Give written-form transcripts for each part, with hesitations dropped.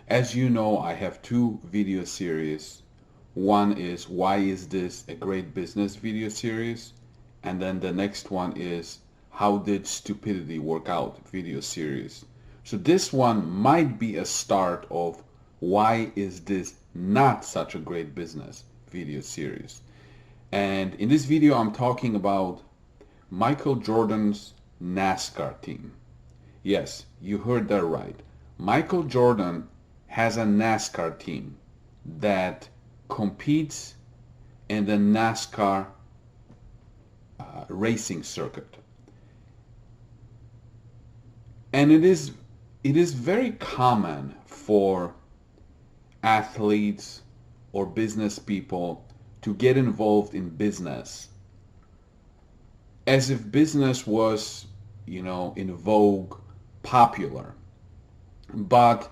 As you know, I have two video series. One is Why is this a great business video series? And then the next one is How did stupidity work out video series. So this one might be a start of Why is this not such a great business video series. And in this video I'm talking about Michael Jordan's NASCAR team. Yes, you heard that right. Michael Jordan has a NASCAR team that competes in the NASCAR racing circuit. And it is very common for athletes or business people to get involved in business as if business was, in vogue, popular. But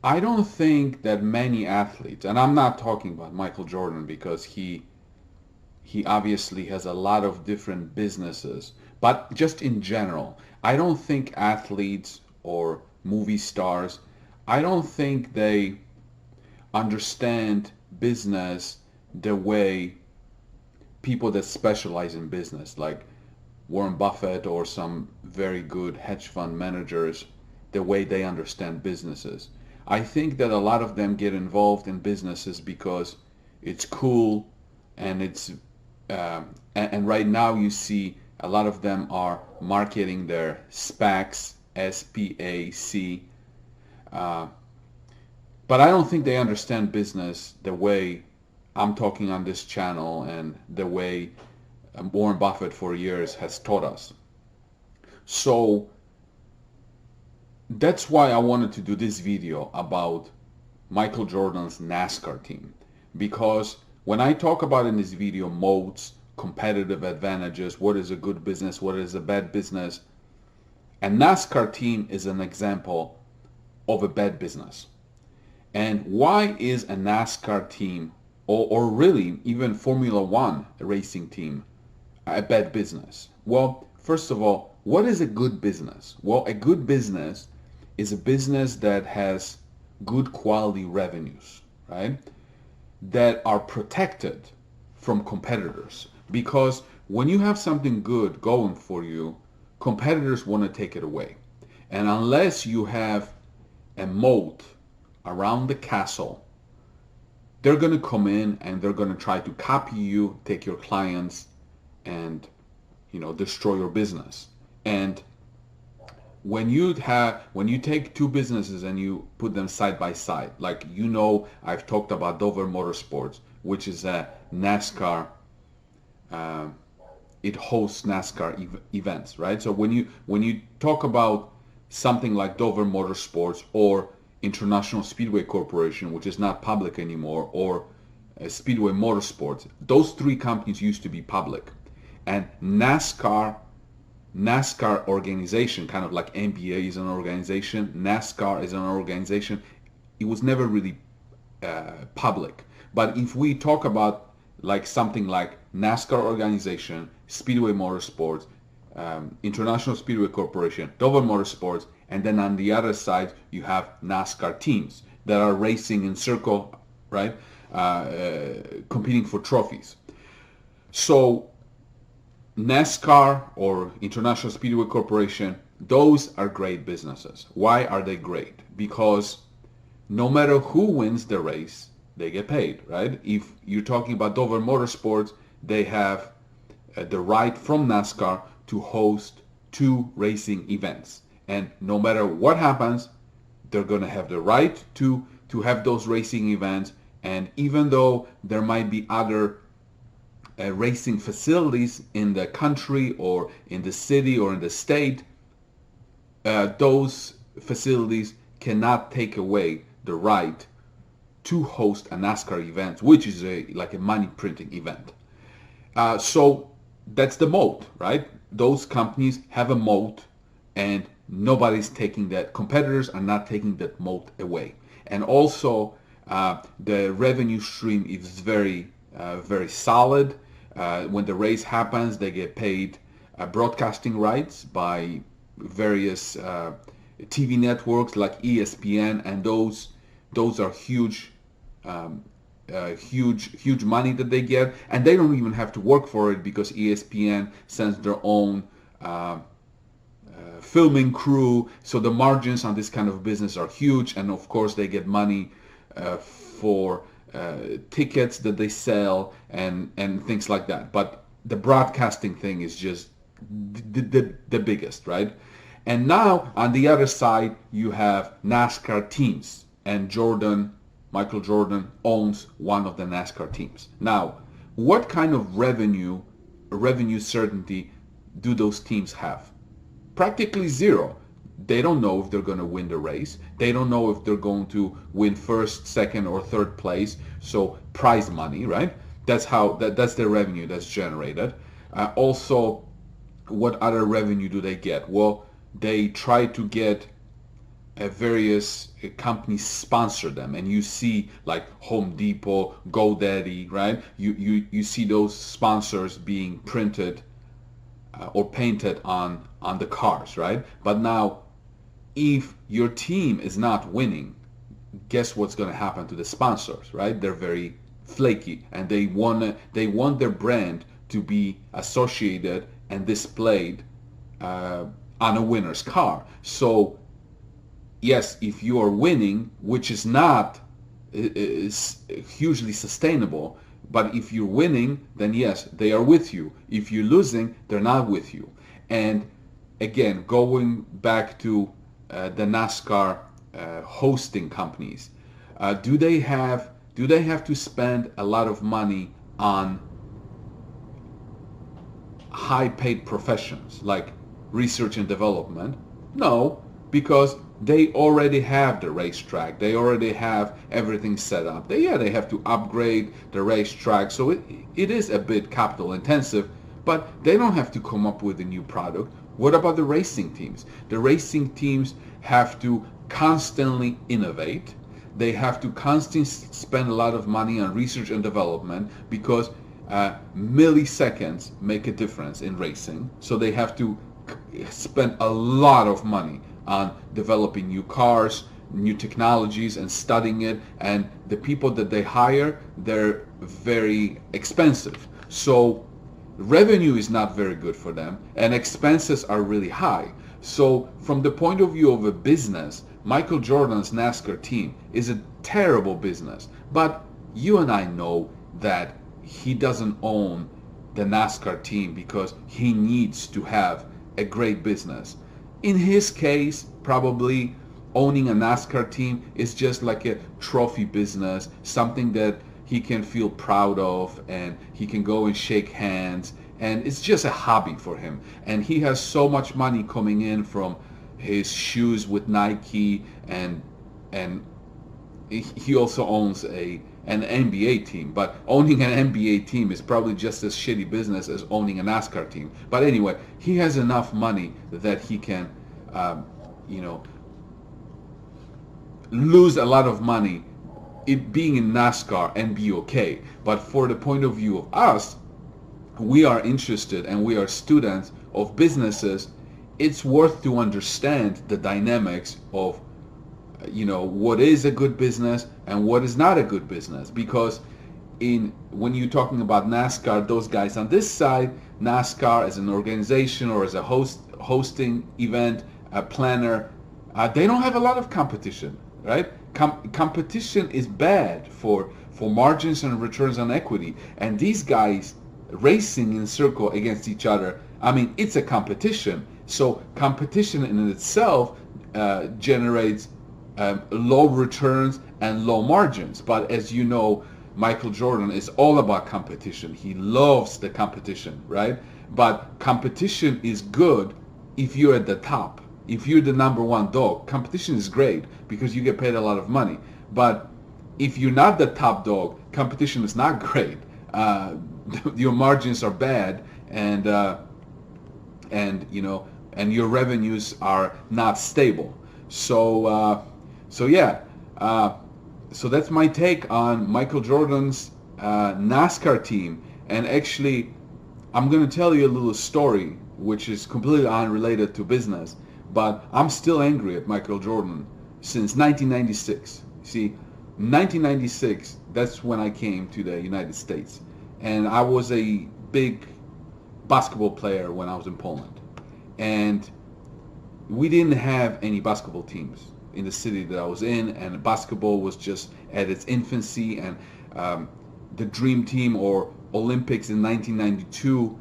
I don't think that many athletes, and I'm not talking about Michael Jordan because he obviously has a lot of different businesses, but just in general, I don't think athletes or movie stars, I don't think they understand business the way people that specialize in business, like Warren Buffett or some very good hedge fund managers, the way they understand businesses. I think that a lot of them get involved in businesses because it's cool and it's and right now you see a lot of them are marketing their SPACs, SPAC, but I don't think they understand business the way I'm talking on this channel and the way Warren Buffett for years has taught us. So that's why I wanted to do this video about Michael Jordan's NASCAR team, because when I talk about in this video moats, competitive advantages, what is a good business, what is a bad business, a NASCAR team is an example of a bad business. And why is a NASCAR team or really even Formula One racing team a bad business? Well, first of all, what is a good business? Well, a good business is a business that has good quality revenues, right? That are protected from competitors. Because when you have something good going for you, competitors want to take it away. And unless you have a moat around the castle, they're going to come in and they're going to try to copy you, take your clients, and destroy your business. And when you take two businesses and you put them side by side, like I've talked about Dover Motorsports, which is a NASCAR. It hosts NASCAR events, right? So when you talk about something like Dover Motorsports or International Speedway Corporation, which is not public anymore, or Speedway Motorsports, those three companies used to be public, and NASCAR organization, kind of like NBA is an organization, NASCAR is an organization. It was never really public. But if we talk about like something like NASCAR organization, Speedway Motorsports, International Speedway Corporation, Dover Motorsports, and then on the other side you have NASCAR teams that are racing in circle, right? Competing for trophies. So NASCAR or International Speedway Corporation, those are great businesses. Why are they great? Because no matter who wins the race, they get paid, right? If you're talking about Dover Motorsports, they have the right from NASCAR to host two racing events. And no matter what happens, they're going to have the right to have those racing events. And even though there might be other racing facilities in the country or in the city or in the state, those facilities cannot take away the right to host a NASCAR event, which is like a money printing event. So that's the moat, right? Those companies have a moat and nobody's taking that. Competitors are not taking that moat away. And also the revenue stream is very solid. When the race happens, they get paid broadcasting rights by various TV networks like ESPN, and those are huge, huge money that they get, and they don't even have to work for it because ESPN sends their own filming crew. So the margins on this kind of business are huge, and of course they get money for tickets that they sell and things like that. But the broadcasting thing is just the biggest, right? And now on the other side you have NASCAR teams, and Michael Jordan owns one of the NASCAR teams. Now, what kind of revenue certainty do those teams have? Practically zero. They don't know if they're going to win the race. They don't know if they're going to win first, second, or third place. So prize money, right? That's the revenue that's generated. Also, what other revenue do they get? Well, they try to get various companies sponsor them, and you see like Home Depot, GoDaddy, right? You see those sponsors being printed or painted on the cars, right? But now, if your team is not winning, guess what's going to happen to the sponsors, right? They're very flaky, and they want their brand to be associated and displayed on a winner's car. So yes, if you are winning, which is not is hugely sustainable, but if you're winning, then yes, they are with you. If you're losing, they're not with you. And again, going back to the NASCAR hosting companies, do they have to spend a lot of money on high-paid professions like research and development? No, because they already have the racetrack. They already have everything set up. They have to upgrade the racetrack, so it is a bit capital intensive, but they don't have to come up with a new product. What about the racing teams? The racing teams have to constantly innovate. They have to constantly spend a lot of money on research and development because milliseconds make a difference in racing. So they have to spend a lot of money on developing new cars, new technologies, and studying it. And the people that they hire, they're very expensive. So revenue is not very good for them, and expenses are really high. So from the point of view of a business, Michael Jordan's NASCAR team is a terrible business. But you and I know that he doesn't own the NASCAR team because he needs to have a great business. In his case, probably owning a NASCAR team is just like a trophy business, something that he can feel proud of, and he can go and shake hands, and it's just a hobby for him. And he has so much money coming in from his shoes with Nike, and he also owns an NBA team. But owning an NBA team is probably just as shitty business as owning a NASCAR team. But anyway, he has enough money that he can, lose a lot of money being in NASCAR and be okay. But for the point of view of us, we are interested and we are students of businesses. It's worth to understand the dynamics of what is a good business and what is not a good business, because when you're talking about NASCAR, those guys on this side, NASCAR as an organization or as a hosting event, a planner, they don't have a lot of competition, right? Competition is bad for margins and returns on equity, and these guys racing in circle against each other, I mean, it's a competition. So competition in itself generates low returns and low margins. But as you know, Michael Jordan is all about competition. He loves the competition, right? But competition is good if you're at the top. If you're the number one dog, competition is great because you get paid a lot of money. But if you're not the top dog, competition is not great. Your margins are bad, and your revenues are not stable. So that's my take on Michael Jordan's NASCAR team. And actually, I'm going to tell you a little story which is completely unrelated to business. But I'm still angry at Michael Jordan since 1996. See, 1996, that's when I came to the United States. And I was a big basketball player when I was in Poland. And we didn't have any basketball teams in the city that I was in, and basketball was just at its infancy. And the Dream Team or Olympics in 1992,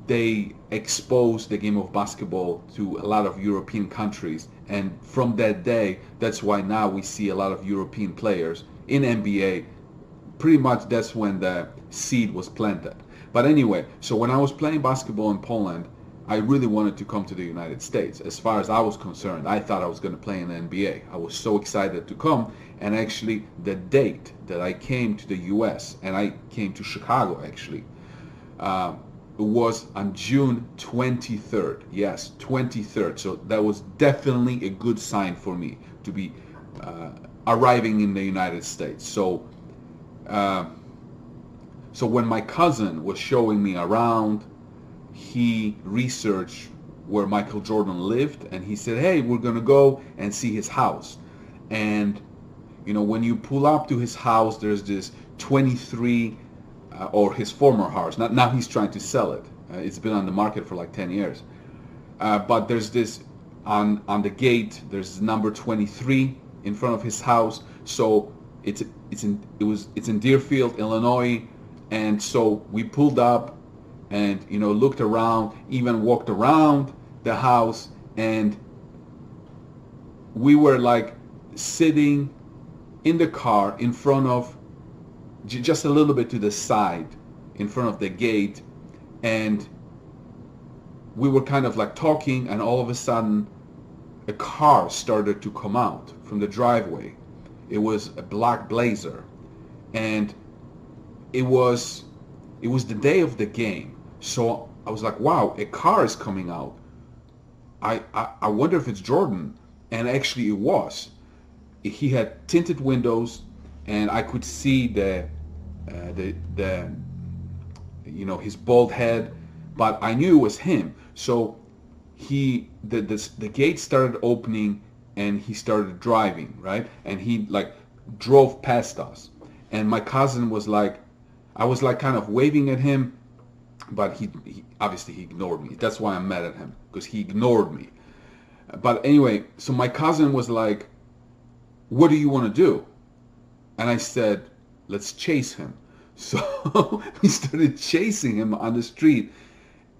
they exposed the game of basketball to a lot of European countries, and from that day, that's why now we see a lot of European players in NBA. Pretty much that's when the seed was planted. But anyway, so when I was playing basketball in Poland, I really wanted to come to the United States. As far as I was concerned, I thought I was going to play in the NBA. I was so excited to come, and actually the date that I came to the US, and I came to Chicago actually, was on June 23rd. Yes, 23rd. So that was definitely a good sign for me to be arriving in the United States. So when my cousin was showing me around, he researched where Michael Jordan lived, and he said, hey, we're gonna go and see his house. And you know, when you pull up to his house, there's this 23 or his former house. Now he's trying to sell it. It's been on the market for like 10 years. But there's this on the gate. There's number 23 in front of his house. So it's in Deerfield, Illinois. And so we pulled up, and you know, looked around, even walked around the house, and we were like sitting in the car in front of, just a little bit to the side, in front of the gate, and we were kind of like talking, and all of a sudden a car started to come out from the driveway. It was a black Blazer, and it was the day of the game. So I was like, wow, a car is coming out. I wonder if it's Jordan. And actually it was. He had tinted windows, and I could see the you know, his bald head, but I knew it was him. So the gate started opening, and he started driving, right? And he like drove past us, and my cousin was like, I was like kind of waving at him, but he obviously he ignored me. That's why I'm mad at him, because he ignored me. But anyway, so my cousin was like, what do you want to do? And I said, let's chase him. So we started chasing him on the street,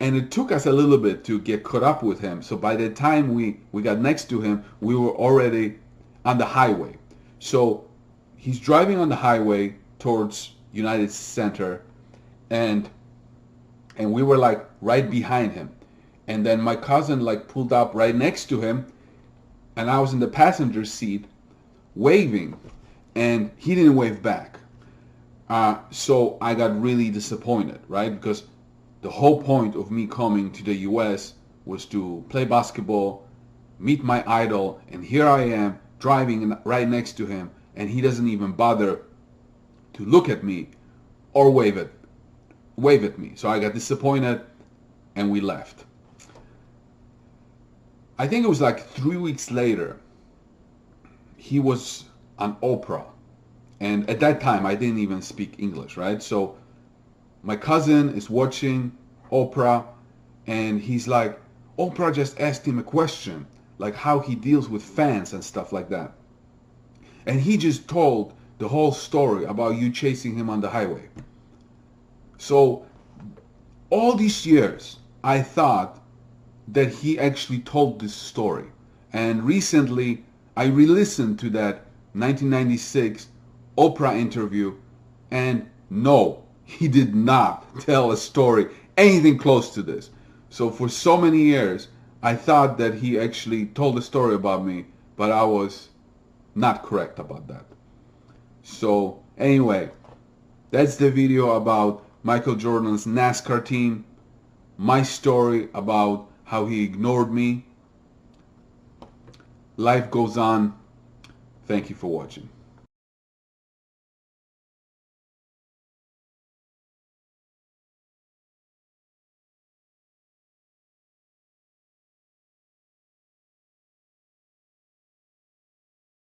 and it took us a little bit to get caught up with him. So by the time we got next to him, we were already on the highway. So he's driving on the highway towards United Center, and we were like right behind him. And then my cousin like pulled up right next to him, and I was in the passenger seat waving, and he didn't wave back. So I got really disappointed, right? Because the whole point of me coming to the US was to play basketball, meet my idol, and here I am driving right next to him, and he doesn't even bother to look at me or wave at me. So I got disappointed, and we left. I think it was like 3 weeks later, he was on Oprah. And at that time, I didn't even speak English, right? So my cousin is watching Oprah, and he's like, Oprah just asked him a question, like how he deals with fans and stuff like that. And he just told the whole story about you chasing him on the highway. So all these years, I thought that he actually told this story. And recently, I re-listened to that 1996 Oprah interview, and no, he did not tell a story anything close to this. So for so many years, I thought that he actually told a story about me, but I was not correct about that. So anyway, that's the video about Michael Jordan's NASCAR team, my story about how he ignored me. Life goes on. Thank you for watching.